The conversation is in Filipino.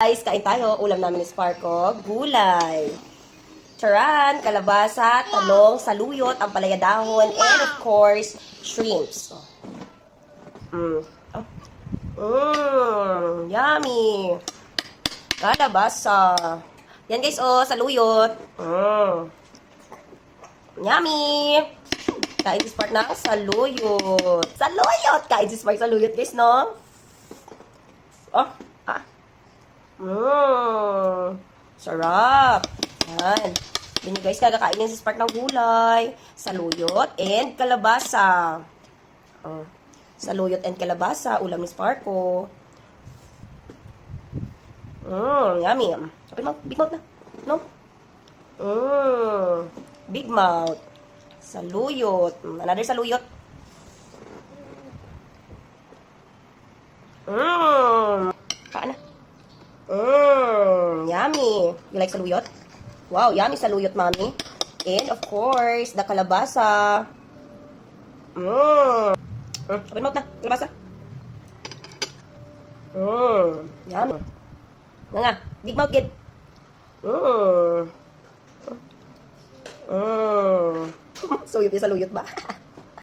guys, kain tayo. Ulam namin ni Sparko, gulay. Charan, kalabasa, talong, saluyot, ang palaya dahon, and of course, shrimps. Yummy. Kalabasa. Yan guys, saluyot. Yummy. Kain si Spark ng saluyot. Saluyot! Kain si Spark saluyot guys, no? Sarap. Yan. Yan guys, kakainin si Spark ng gulay, saluyot, and kalabasa. Saluyot and kalabasa, ulam ni Sparko. Yummy. Open mouth, big mouth na. No? Big mouth. Saluyot. Another saluyot. Kaan na. Yummy. You like saluyot? Wow, yummy saluyot, mommy. And of course, the kalabasa. Open mouth na, kalabasa. Yummy. Nga, big mouth, kid. Saluyot yung saluyot ba?